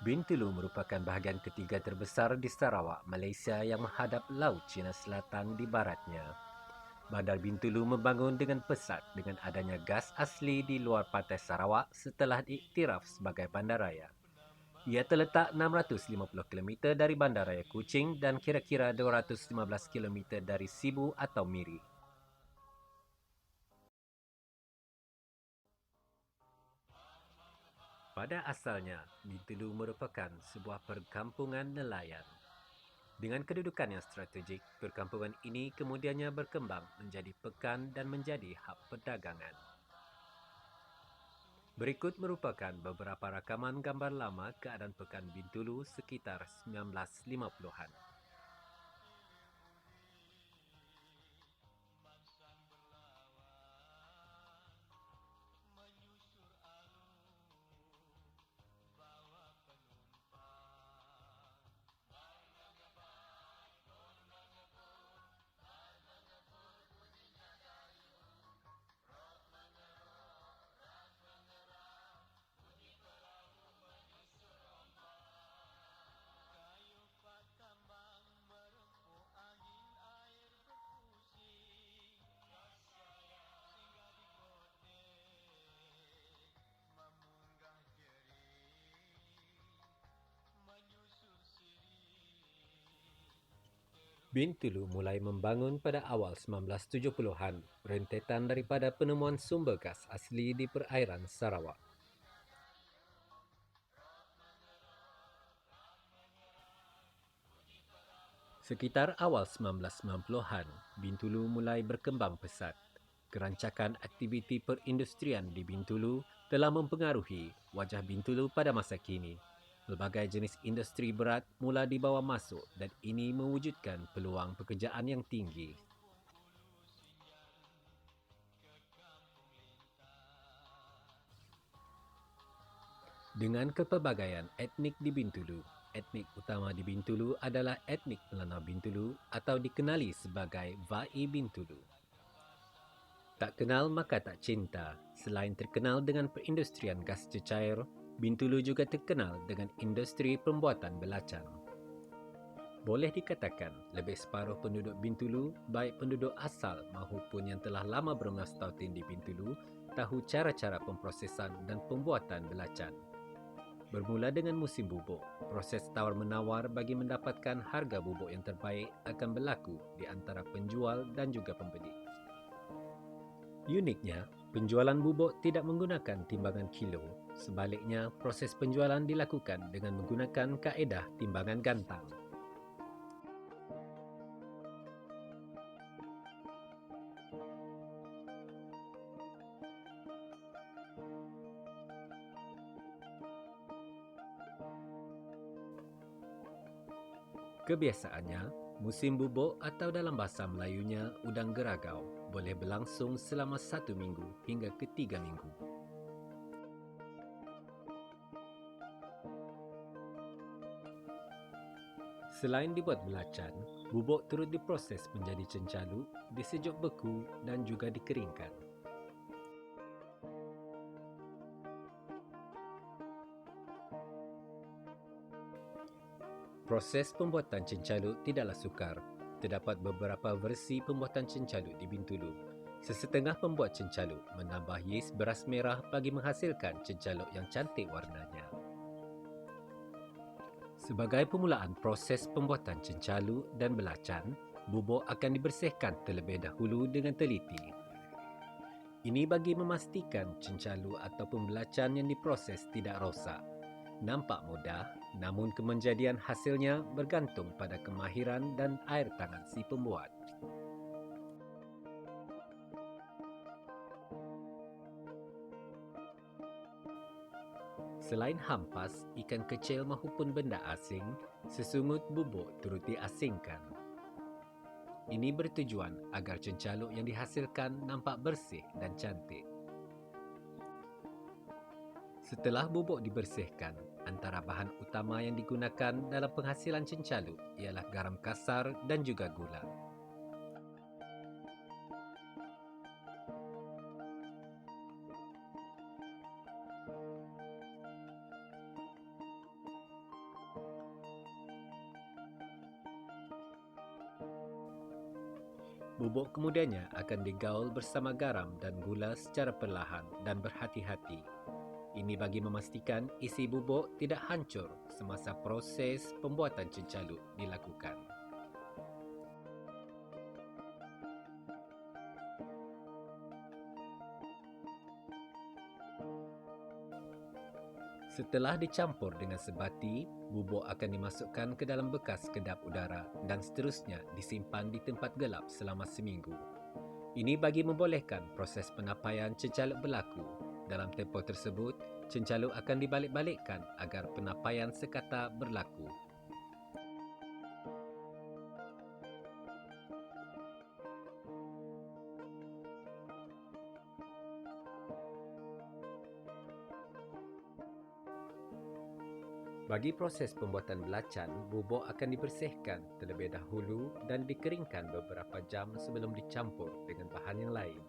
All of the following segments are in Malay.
Bintulu merupakan bahagian ketiga terbesar di Sarawak, Malaysia yang menghadap Laut Cina Selatan di baratnya. Bandar Bintulu membangun dengan pesat dengan adanya gas asli di luar pantai Sarawak setelah diiktiraf sebagai bandaraya. Ia terletak 650 km dari Bandaraya Kuching dan kira-kira 215 km dari Sibu atau Miri. Pada asalnya, Bintulu merupakan sebuah perkampungan nelayan. Dengan kedudukan yang strategik, perkampungan ini kemudiannya berkembang menjadi pekan dan menjadi hub perdagangan. Berikut merupakan beberapa rakaman gambar lama keadaan pekan Bintulu sekitar 1950-an. Bintulu mulai membangun pada awal 1970-an, rentetan daripada penemuan sumber gas asli di perairan Sarawak. Sekitar awal 1990-an, Bintulu mulai berkembang pesat. Kerancakan aktiviti perindustrian di Bintulu telah mempengaruhi wajah Bintulu pada masa kini. Pelbagai jenis industri berat mula dibawa masuk dan ini mewujudkan peluang pekerjaan yang tinggi. Dengan kepelbagaian etnik di Bintulu, etnik utama di Bintulu adalah etnik Melanau Bintulu atau dikenali sebagai Vai Bintulu. Tak kenal maka tak cinta. Selain terkenal dengan perindustrian gas cecair, Bintulu juga terkenal dengan industri pembuatan belacan. Boleh dikatakan, lebih separuh penduduk Bintulu, baik penduduk asal maupun yang telah lama bermastautin di Bintulu, tahu cara-cara pemprosesan dan pembuatan belacan. Bermula dengan musim bubuk, proses tawar-menawar bagi mendapatkan harga bubuk yang terbaik akan berlaku di antara penjual dan juga pembeli. Uniknya, penjualan bubuk tidak menggunakan timbangan kilo. Sebaliknya, proses penjualan dilakukan dengan menggunakan kaedah timbangan gantang. Kebiasaannya, musim bubuk atau dalam bahasa Melayunya udang geragau boleh berlangsung selama 1 minggu hingga ke 3 minggu. Selain dibuat belacan, bubuk turut diproses menjadi cencalu, disejuk beku dan juga dikeringkan. Proses pembuatan cencalu tidaklah sukar. Terdapat beberapa versi pembuatan cencalu di Bintulu. Sesetengah pembuat cencalu menambah yeast beras merah bagi menghasilkan cencalu yang cantik warnanya. Sebagai permulaan proses pembuatan cencalu dan belacan, bubuk akan dibersihkan terlebih dahulu dengan teliti. Ini bagi memastikan cencalu ataupun belacan yang diproses tidak rosak. Nampak mudah, namun kemenjadian hasilnya bergantung pada kemahiran dan air tangan si pembuat. Selain hampas, ikan kecil maupun benda asing, sesungut bubuk turut diasingkan. Ini bertujuan agar cencaluk yang dihasilkan nampak bersih dan cantik. Setelah bubuk dibersihkan, antara bahan utama yang digunakan dalam penghasilan cencaluk ialah garam kasar dan juga gula. Bubuk kemudiannya akan digaul bersama garam dan gula secara perlahan dan berhati-hati. Ini bagi memastikan isi bubuk tidak hancur semasa proses pembuatan cencaluk dilakukan. Setelah dicampur dengan sebati, bubuk akan dimasukkan ke dalam bekas kedap udara dan seterusnya disimpan di tempat gelap selama seminggu. Ini bagi membolehkan proses penapaian cencaluk berlaku. Dalam tempoh tersebut, cencaluk akan dibalik-balikkan agar penapaian sekata berlaku. Bagi proses pembuatan belacan, bubuk akan dibersihkan terlebih dahulu dan dikeringkan beberapa jam sebelum dicampur dengan bahan yang lain.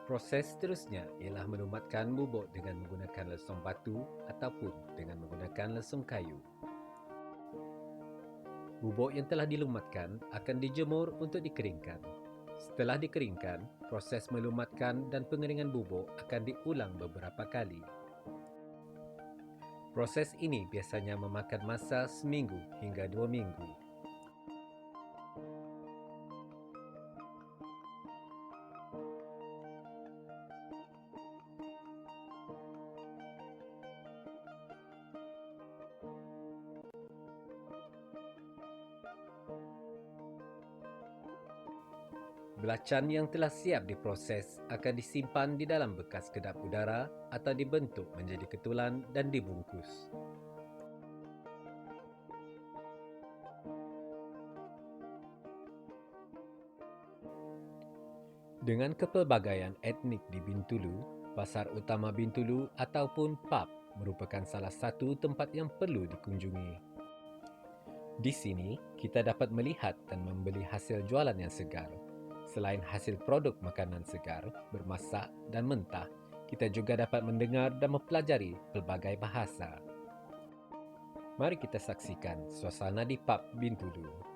Proses seterusnya ialah melumatkan bubuk dengan menggunakan lesung batu ataupun dengan menggunakan lesung kayu. Bubuk yang telah dilumatkan akan dijemur untuk dikeringkan. Setelah dikeringkan, proses melumatkan dan pengeringan bubuk akan diulang beberapa kali. Proses ini biasanya memakan masa seminggu hingga 2 minggu. Belacan yang telah siap diproses akan disimpan di dalam bekas kedap udara atau dibentuk menjadi ketulan dan dibungkus. Dengan kepelbagaian etnik di Bintulu, Pasar Utama Bintulu ataupun PUB merupakan salah satu tempat yang perlu dikunjungi. Di sini, kita dapat melihat dan membeli hasil jualan yang segar. Selain hasil produk makanan segar, bermasak dan mentah, kita juga dapat mendengar dan mempelajari pelbagai bahasa. Mari kita saksikan suasana di PUB Bintulu.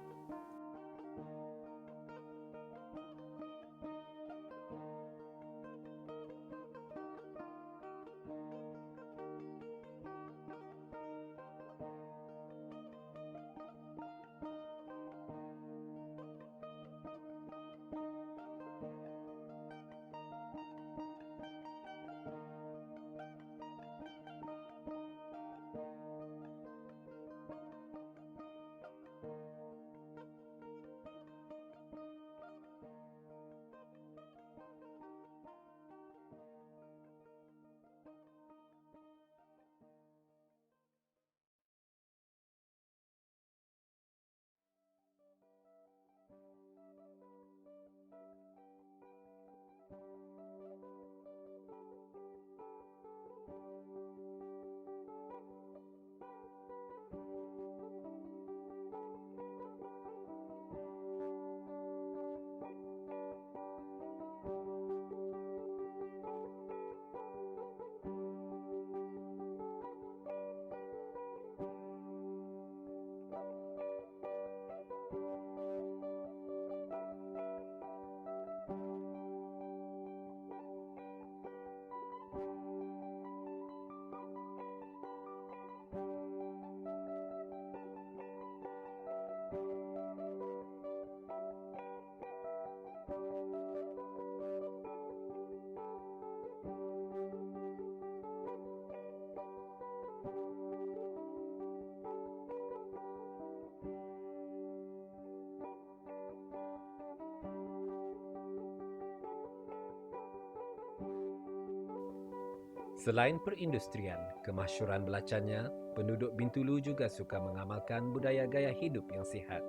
Selain perindustrian, kemasyhuran belacannya, penduduk Bintulu juga suka mengamalkan budaya gaya hidup yang sihat.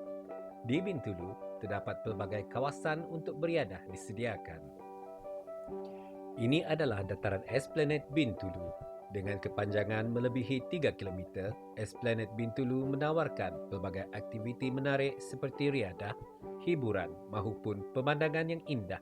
Di Bintulu, terdapat pelbagai kawasan untuk beriadah disediakan. Ini adalah dataran es planet Bintulu. Dengan kepanjangan melebihi 3 km, Esplanade Bintulu menawarkan pelbagai aktiviti menarik seperti riadah, hiburan maupun pemandangan yang indah.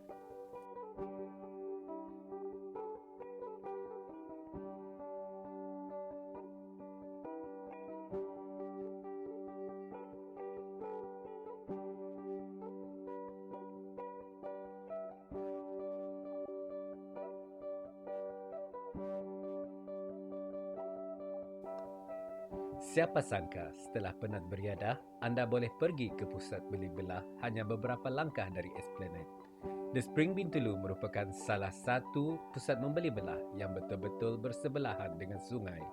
Siapa sangka setelah penat beriadah, anda boleh pergi ke pusat beli belah hanya beberapa langkah dari Esplanade. The Spring Bintulu merupakan salah satu pusat membeli belah yang betul-betul bersebelahan dengan sungai.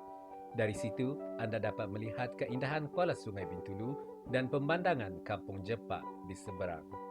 Dari situ, anda dapat melihat keindahan kuala Sungai Bintulu dan pemandangan Kampung Jepak di seberang.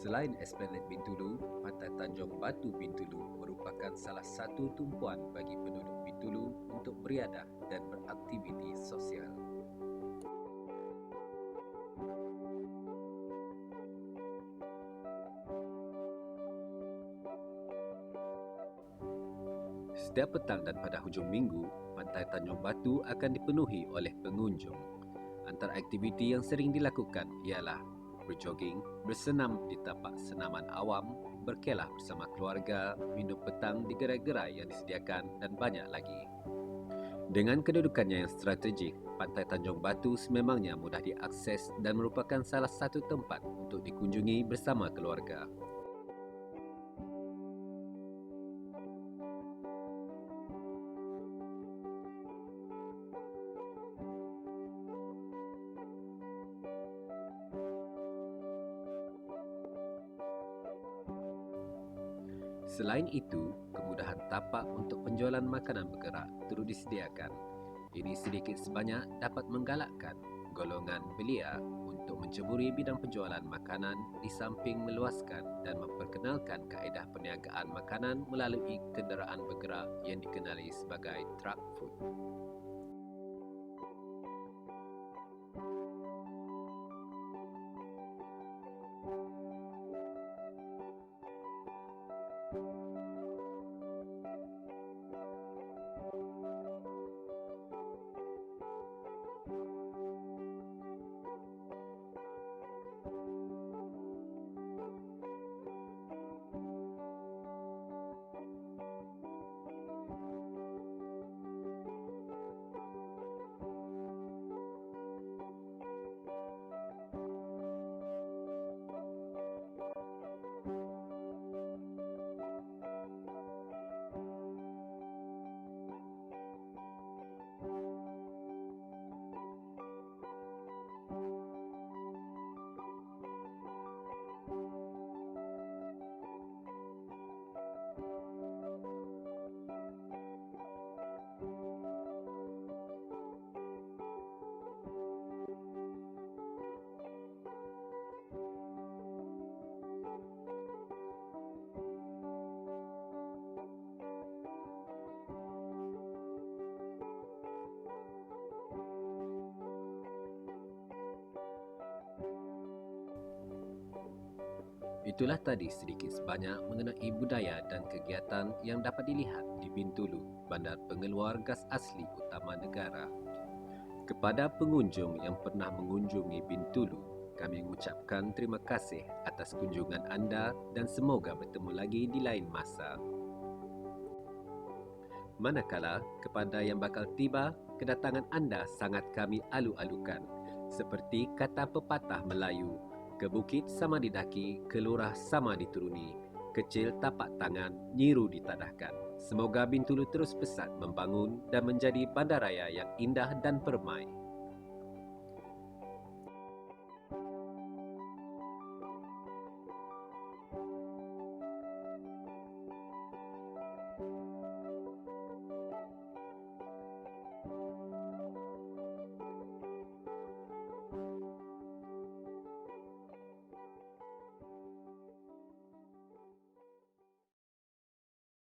Selain Esplanade Bintulu, Pantai Tanjung Batu Bintulu merupakan salah satu tumpuan bagi penduduk Bintulu untuk beriadah dan beraktiviti sosial. Setiap petang dan pada hujung minggu, Pantai Tanjung Batu akan dipenuhi oleh pengunjung. Antara aktiviti yang sering dilakukan ialah berjoging, bersenam di tapak senaman awam, berkelah bersama keluarga, minum petang di gerai-gerai yang disediakan dan banyak lagi. Dengan kedudukannya yang strategik, Pantai Tanjung Batu sememangnya mudah diakses dan merupakan salah satu tempat untuk dikunjungi bersama keluarga. Selain itu, kemudahan tapak untuk penjualan makanan bergerak turut disediakan. Ini sedikit sebanyak dapat menggalakkan golongan belia untuk menceburi bidang penjualan makanan di samping meluaskan dan memperkenalkan kaedah perniagaan makanan melalui kenderaan bergerak yang dikenali sebagai truck food. Itulah tadi sedikit sebanyak mengenai budaya dan kegiatan yang dapat dilihat di Bintulu, bandar pengeluar gas asli utama negara. Kepada pengunjung yang pernah mengunjungi Bintulu, kami mengucapkan terima kasih atas kunjungan anda dan semoga bertemu lagi di lain masa. Manakala kepada yang bakal tiba, kedatangan anda sangat kami alu-alukan. Seperti kata pepatah Melayu, ke bukit sama didaki, ke lurah sama dituruni, kecil tapak tangan, nyiru ditadahkan. Semoga Bintulu terus pesat membangun dan menjadi bandaraya yang indah dan permai.